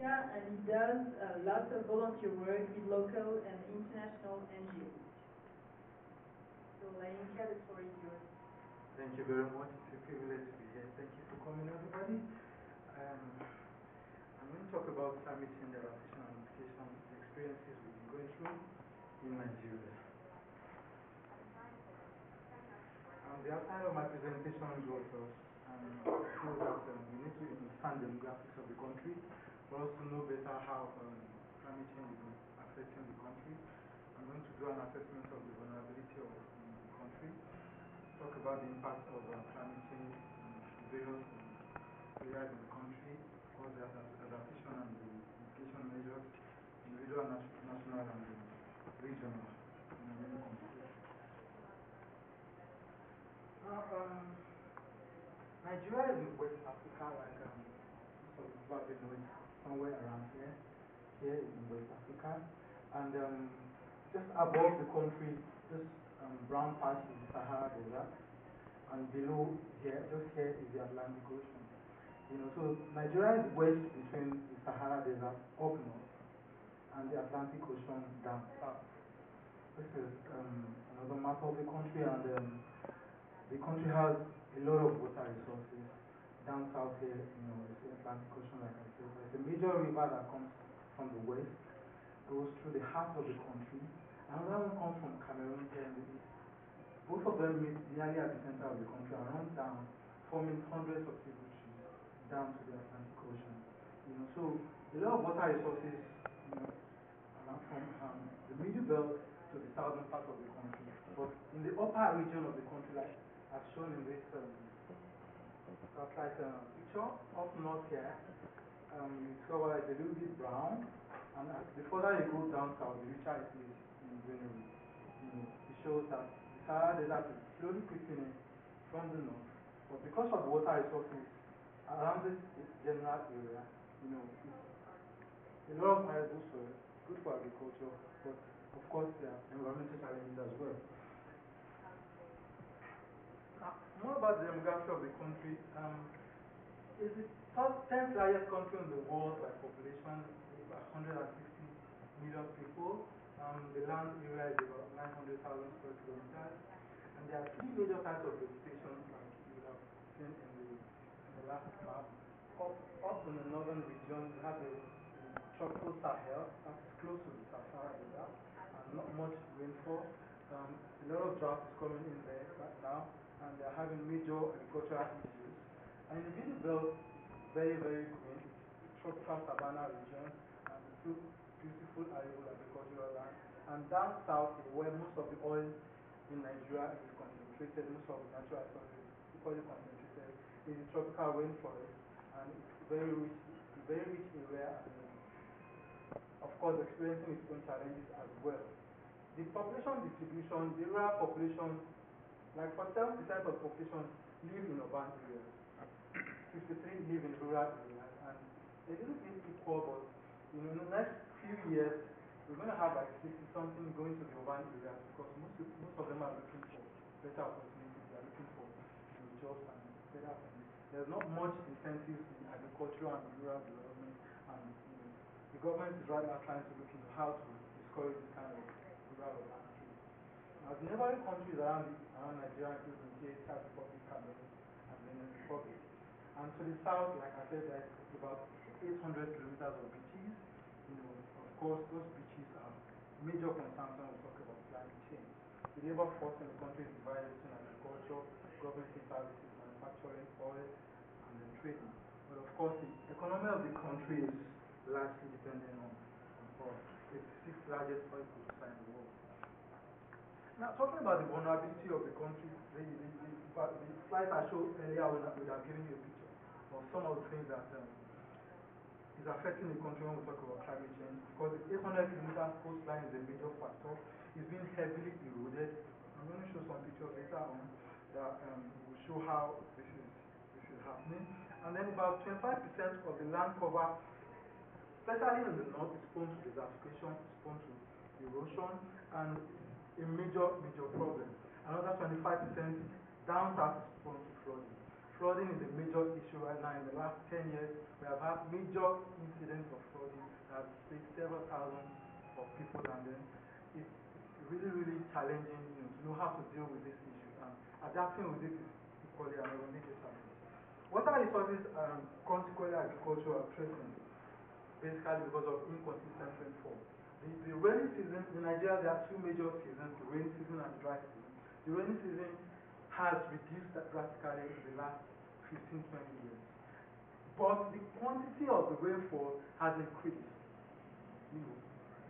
Yeah, and he does lots of volunteer work with local and international NGOs. So, Olayinka, the floor is yours. Thank you very much. It's a privilege to be here. Thank you for coming, everybody. I'm going to talk about climate change adaptation and mitigation, the experiences we've been going through in Nigeria. The outline of my presentation was show that we need to understand the demographics of the country, but also know better how climate change is affecting the country. I'm going to do an assessment of the vulnerability of the country, talk about the impact of climate change in various areas in the country, of course the adaptation and the mitigation measures, individual, national, and regional in many countries. Nigeria is in West Africa, like some probably know it, somewhere around here. Here is in West Africa, and just above the country, this brown patch is the Sahara Desert, and below here, just here, is the Atlantic Ocean. So Nigeria is wedged between the Sahara Desert up north and the Atlantic Ocean down south. This is another map of the country, and the country has a lot of water resources. Down south here, it's the Atlantic Ocean, like I said. There's a major river that comes from the west, goes through the heart of the country. Another one comes from Cameroon here in the east. Both of them meet nearly at the center of the country and run down, forming hundreds of tributaries down to the Atlantic Ocean. So a lot of water resources, around from the middle belt to the southern part of the country. But in the upper region of the country, like as shown in this satellite picture, up north here, you discover it's a little bit brown, and the further you go down south, the richer it is in greenery. It shows that the Sahara Desert is slowly creeping in from the north, but because of the water resources around this general area, it's a lot of arable soil, good for agriculture, but of course there are environmental challenges as well. Now, more about the demography of the country. It's the 10th largest country in the world by population, about 160 million people. The land area is about 900,000 square kilometers. And there are three major types of vegetation, like you have seen in the last map. Up in the northern region, we have the tropical Sahel, that is close to the Sahara Desert, and not much rainfall. A lot of drought is coming in there right now, and they're having major agricultural issues. And in the middle belt, very, very green, it's tropical savanna region, and beautiful arable agricultural land. And down south, where most of the oil in Nigeria is concentrated, most of the natural resources is equally concentrated, is the tropical rainforest, and it's very rich area, and of course experiencing its own challenges as well. The population distribution, the rural population, like 47% of the population live in urban areas, 53 live in rural areas, and a little bit equal, but in the next few years, we're going to have like 60-something going to the urban areas, because most of them are looking for better opportunities, they're looking for jobs and better things. There's not much incentives in agriculture and rural development, and the government is right now trying to look into how to discourage this kind of rural urban trade. Now, the neighboring countries around Nigeria, including Nigeria, South Republic, Cameroon, and Benin Republic. And to the south, like I said, there's about 800 kilometers of beaches. Of course, those beaches are major concerns when we talk about climate change. The labor force in the country is divided between agriculture, government services, manufacturing, oil, and then trading. But of course, the economy of the country is largely dependent on oil. It's the sixth largest oil producer in the world. Now, talking about the vulnerability of the country, the slides I showed earlier would have given you a picture of some of the things that is affecting the country when we talk about climate change. Of course, the 800 kilometers coastline is a major factor. It's been heavily eroded. I'm going to show some pictures later on that will show how this is happening. And then about 25% of the land cover, especially in the north, is prone to desertification, is prone to erosion, and a major problem. Another 25% down south is prone to flooding. flooding is a major issue right now. In the last 10 years, we have had major incidents of flooding that have saved several thousands of people, and then it's really, really challenging, to know how to deal with this issue. And adapting with it is equally another major challenge. Water resources and consequently agriculture are threatened, basically because of inconsistent rainfall. The rainy season, in Nigeria there are two major seasons, the rainy season and the dry season. The rainy season has reduced drastically in the last 15-20 years. But the quantity of the rainfall has increased.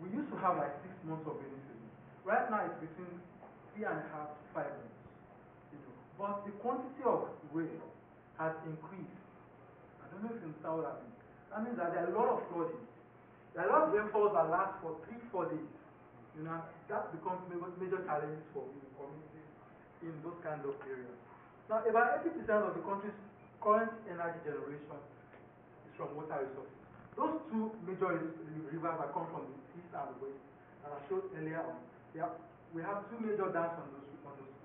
We used to have like 6 months of rainy season. Right now it's between 3.5 to 5 months. But the quantity of rain has increased. I don't know if you understand what that means. That means that there are a lot of flooding. There are a lot of rainfalls that last for 3-4 days. That becomes major challenges for communities in those kinds of areas. Now, about 80% of the country's current energy generation is from water resources. Those two major rivers that come from the east and the west, as I showed earlier on, we have two major dams on those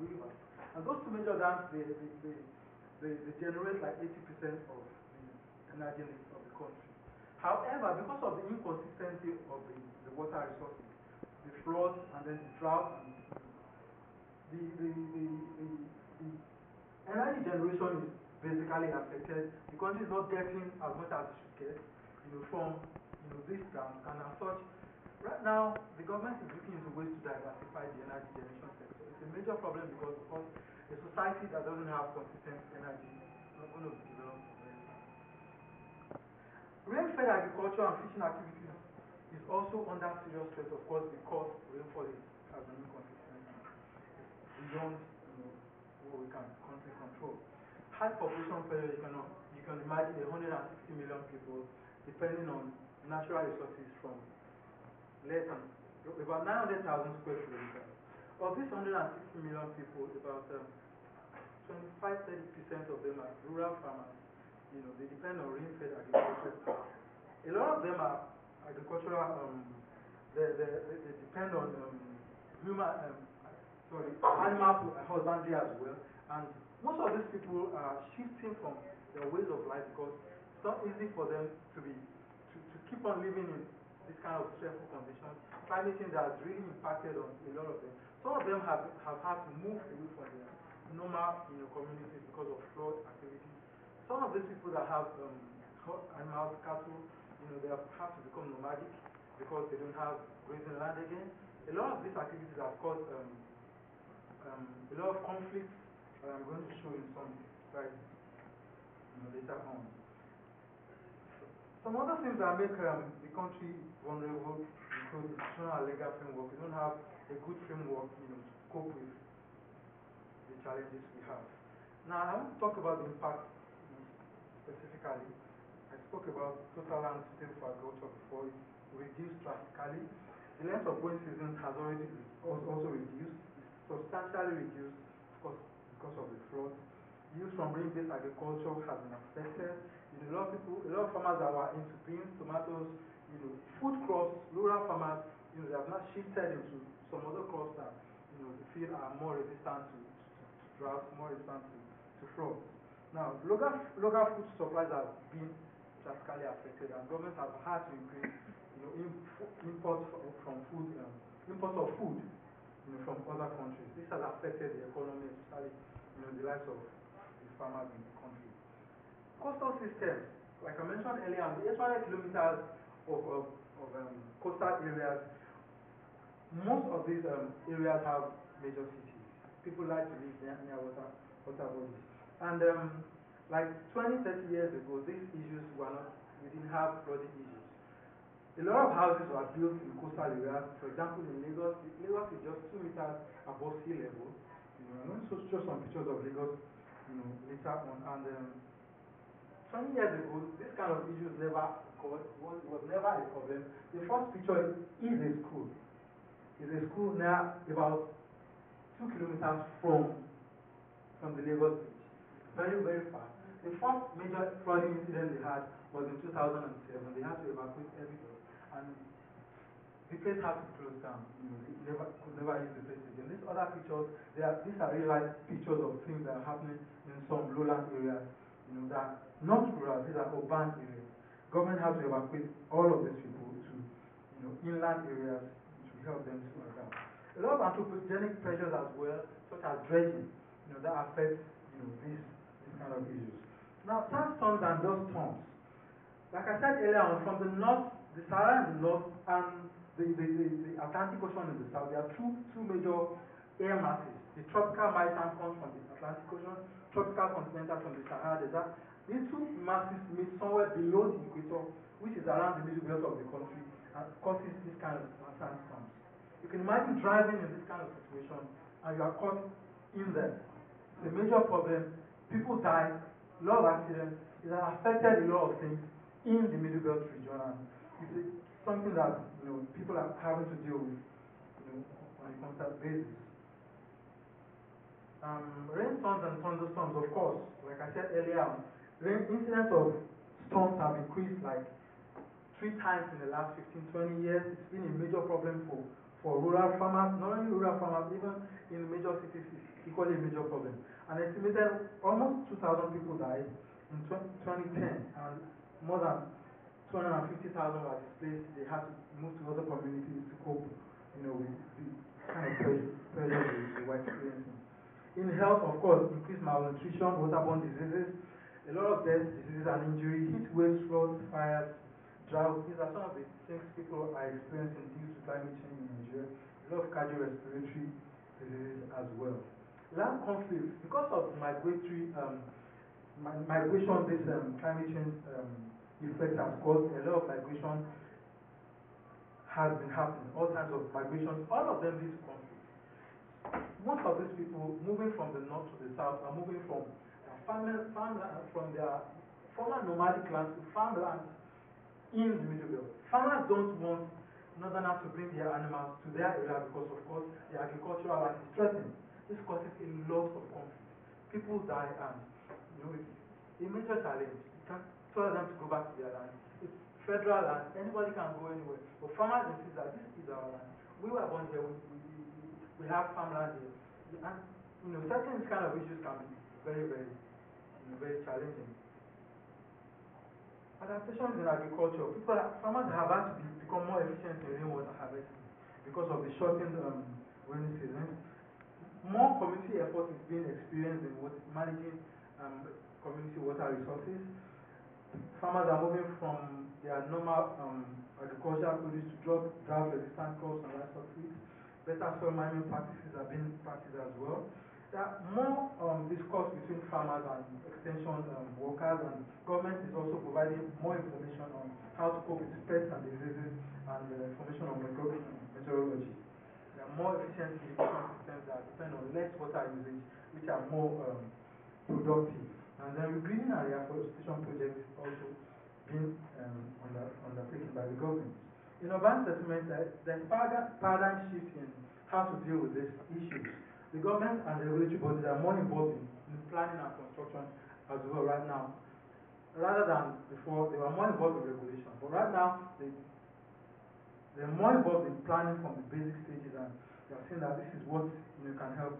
rivers. And those two major dams, they generate like 80% of the energy needs of the country. However, because of the inconsistency of the water resources, the floods and then the drought, and the energy generation is basically affected. The country is not getting as much as it should get, from these dams, and as such, right now the government is looking into ways to diversify the energy generation sector. It's a major problem because, of course, a society that doesn't have consistent energy is not going to be developed very fast. Rain-fed agriculture and fishing activities is also under serious threat, of course, because rainfall has an inconsistency. It's beyond what we can country control. High population pressure, you can imagine 160 million people depending on natural resources from less than about 900,000 square kilometers. Of these 160 million people, about 25-30% of them are rural farmers. They depend on rain-fed agriculture. A lot of them are agricultural. They depend on animal husbandry as well. And most of these people are shifting from their ways of life because it's not easy for them to keep on living in this kind of stressful conditions. Climate change has really impacted on a lot of them. Some of them have had to move away from their normal communities because of flood activities. Some of these people that have animals, cattle, they have had to become nomadic because they don't have grazing land again. A lot of these activities have caused a lot of conflicts that I'm going to show in some slides later on. Some other things that make the country vulnerable include institutional and legal framework. We don't have a good framework to cope with the challenges we have. Now I want to talk about the impact specifically. I spoke about total land suitable for agriculture before. It's reduced drastically. The length of growing season has already also reduced. It's substantially reduced, of course, because of the floods. Use from rain-based agriculture has been affected. A lot of farmers that were into beans, tomatoes, food crops, rural farmers, they have not shifted into some other crops that, they feel are more resistant to drought, more resistant to floods. Now, local food supplies have been drastically affected, and governments have had to increase, imports of food, from other countries. This has affected the economy, especially, the lives of the farmers in the country. Coastal systems, like I mentioned earlier, the 800 kilometers of coastal areas, most of these areas have major cities. People like to live near water bodies. And like 20-30 years ago, these issues we didn't have flooding issues. A lot of houses were built in coastal areas. For example, in Lagos is just 2 meters above sea level. I'm going to show some pictures of Lagos, later on. And 20 years ago, this kind of issues was never a problem. The first picture is a school. It's a school near about 2 kilometers from the Lagos beach. Very, very far. The first major flooding incident they had was in 2007. They had to evacuate everybody. And the place had to be closed down. They could never use the place again. These other pictures, these are real life pictures of things that are happening in some lowland areas that are not rural, these are urban areas. Government has to evacuate all of these people to, inland areas to help them to adapt. A lot of anthropogenic pressures as well, such as dredging, that affects, these kind of issues. Now, sandstorms and dust storms. Like I said earlier on, from the north, the Sahara in the north, and the Atlantic Ocean in the south, there are two major air masses. The tropical maritime comes from the Atlantic Ocean, tropical continental from the Sahara Desert. These two masses meet somewhere below the equator, which is around the middle belt of the country, and causes this kind of sandstorms. You can imagine driving in this kind of situation, and you are caught in there. It's a major problem. People die, a lot of accidents. It has affected a lot of things in the middle belt region, and it's something that people are having to deal with on a constant basis. Rainstorms and thunderstorms, of course, like I said earlier on, incidents of storms have increased like 3 times in the last 15-20 years. It's been a major problem for rural farmers, not only rural farmers, even in major cities, it's equally a major problem. An estimated almost 2,000 people died in 2010, and more than 250,000 were displaced. They had to move to other communities to cope, with the kind of pressure they were experiencing. In health, of course, increased malnutrition, waterborne diseases, a lot of deaths, diseases and injury, heat waves, floods, fires, droughts. These are some of the things people are experiencing due to climate change in Nigeria. A lot of cardiorespiratory diseases as well. Land conflicts, because of migratory migration, this climate change effect has caused a lot of migration has been happening, all kinds of migrations, all of them lead to conflict. Most of these people moving from the north to the south are moving from farmland, from their former nomadic lands to farmland in the middle belt. Farmers don't want northerners to bring their animals to their area because, of course, the agricultural land is threatened. This causes a lot of conflict. People die, and it's a major challenge. You can't tell them to go back to their land. It's federal land, anybody can go anywhere. But farmers insist that this is our land. We were born here, we have farmland here. And settling these kind of issues can be very, very, very challenging. Adaptations in agriculture. Farmers have had to become more efficient in rainwater harvesting because of the shortened rainy seasons. More community effort is being experienced in managing community water resources. Farmers are moving from their normal agricultural produce to drought-resistant crops and livestock feeds. Better soil management practices are being practiced as well. There are more discourse between farmers and extension workers, and government is also providing more information on how to cope with pests and diseases, and information on meteorology. There are more efficient irrigation systems that depend on less water usage, which are more productive. And then regreening and reforestation projects also being undertaken by the government. In urban settlements, there's paradigm shift in how to deal with these issues. The government and the regulatory bodies are more involved in planning and construction as well right now. Rather than before, they were more involved in regulation. But right now, they're more involved in planning from the basic stages, and they're saying that this is what can help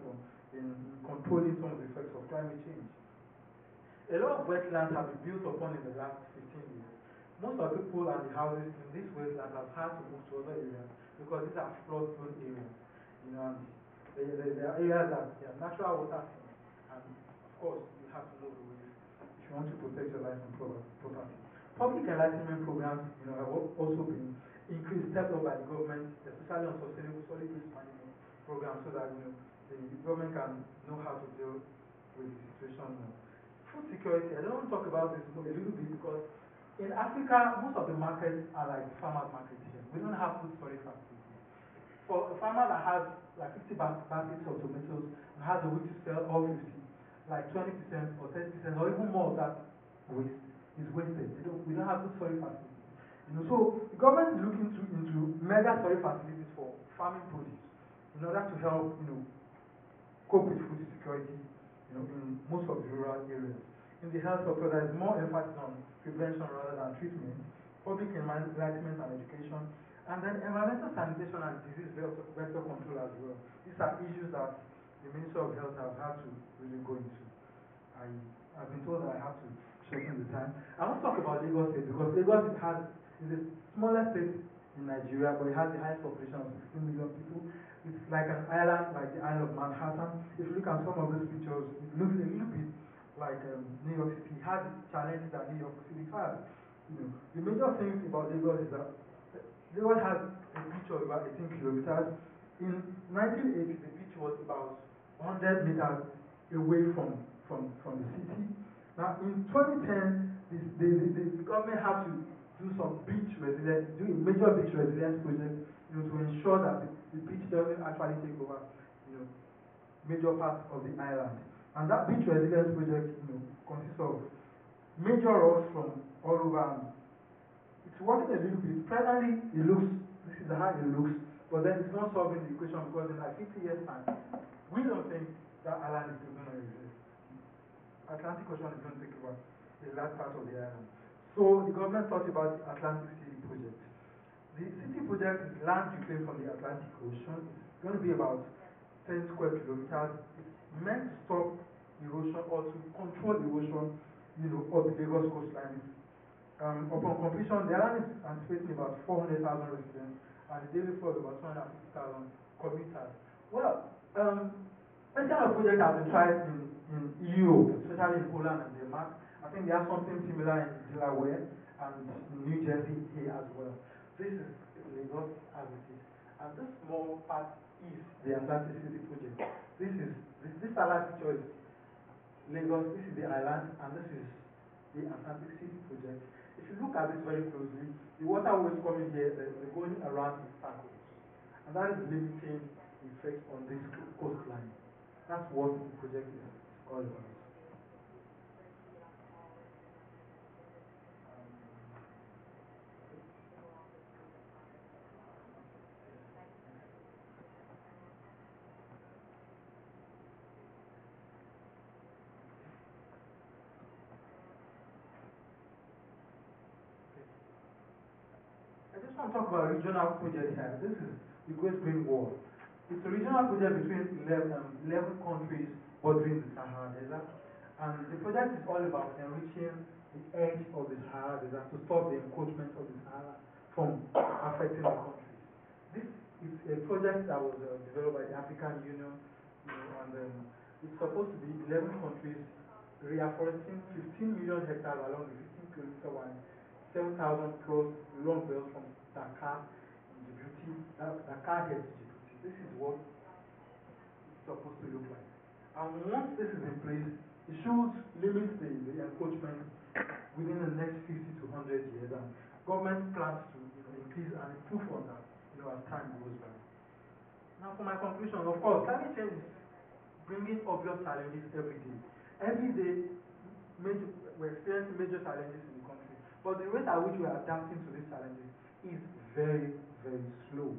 in controlling some of the effects of climate change. A lot of wetlands have been built upon in the last 15 years. Most of the people and the houses in these wetlands have had to move to other areas because these are flood-prone areas. And there are areas that they are natural water sinks, and of course you have to move away if you want to protect your life and property. Public enlightenment programs have also been increased, stepped up by the government, especially on sustainable solid waste management programs, so that the government can know how to deal with the situation more. Food security, I don't want to talk about this a little bit because in Africa, most of the markets are like farmers' markets here. We don't have food storage facilities. For a farmer that has like 50 baskets of tomatoes and has a way to sell all 50, like 20% or 30% or even more of that waste is wasted. We don't have food storage facilities. So the government is looking into mega storage facilities for farming produce in order to help cope with food security in most of the rural areas. In the health sector, there is more emphasis on prevention rather than treatment, public enlightenment and education, and then environmental sanitation and disease vector control as well. These are issues that the Ministry of Health have had to really go into. I I've been told that I have to shorten the time. I want to talk about Lagos State because Lagos is the smallest state in Nigeria, but it has the highest population of 16 million people. It's like an island, like the Isle of Manhattan. If you look at some of these pictures, it looks a little bit like New York City. It has the challenges that New York City has. The major things about Lagos is that Lagos has a beach of about 18 kilometers. In 1980, the beach was about 100 meters away from the city. Now, in 2010, the government had to do some beach resilience, do a major beach resilience project, to ensure that the beach doesn't actually take over, major parts of the island. And that beach resilience project, consists of major rocks from all over. And it's working a little bit. Presently, this is how it looks, but then it's not solving the equation because in like 50 years' time, we don't think that island is still going to exist. Atlantic Ocean is going to take over a large part of the island. So the government thought about the Atlantic City project. The city project is land reclaimed from the Atlantic Ocean. It's going to be about 10 square kilometers. It's meant to stop erosion or to control erosion, of the Lagos coastline. Upon completion, the island is anticipating about 400,000 residents and the daily flow of about 250,000 commuters. Well, this kind of project has been tried in Europe, especially in Poland and Denmark. I think they have something similar in Delaware and in New Jersey here as well. This is Lagos as it is. And this small part is the Atlantic City project. This satellite picture is Lagos, this is the island, and this is the Atlantic City project. If you look at this very closely, the waterways coming here, they're going around in circles. And that is limiting the effect on this coastline. That's what the project is all about. I just want to talk about a regional project here. This is the Great Green Wall. It's a regional project between 11 countries bordering the Sahara Desert. And the project is all about enriching the edge of the Sahara Desert to stop the encroachment of the Sahara from affecting the countries. This is a project that was developed by the African Union, and it's supposed to be 11 countries reforesting 15 million hectares along the 15-kilometer line, 7,000 plus long belts from Dakar in Djibouti, Dakar head to Djibouti. This is what it's supposed to look like. And once this is in place, it should limit the encroachment within the next 50 to 100 years. And government plans to increase and improve on that as time goes by. Now, for my conclusion, of course, climate change is bringing obvious challenges every day. Every day, we're experiencing major challenges in the country. But the rate at which we're adapting to these challenges is very, very slow.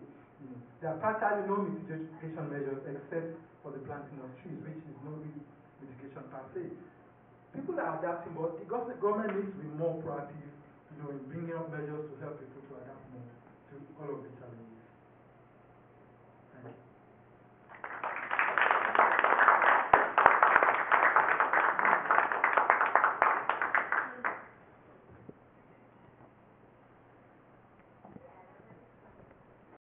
There are practically no mitigation measures except for the planting of trees, which is no real mitigation per se. People are adapting, but the government needs to be more proactive, in bringing up measures to help people to adapt more to all of the challenges.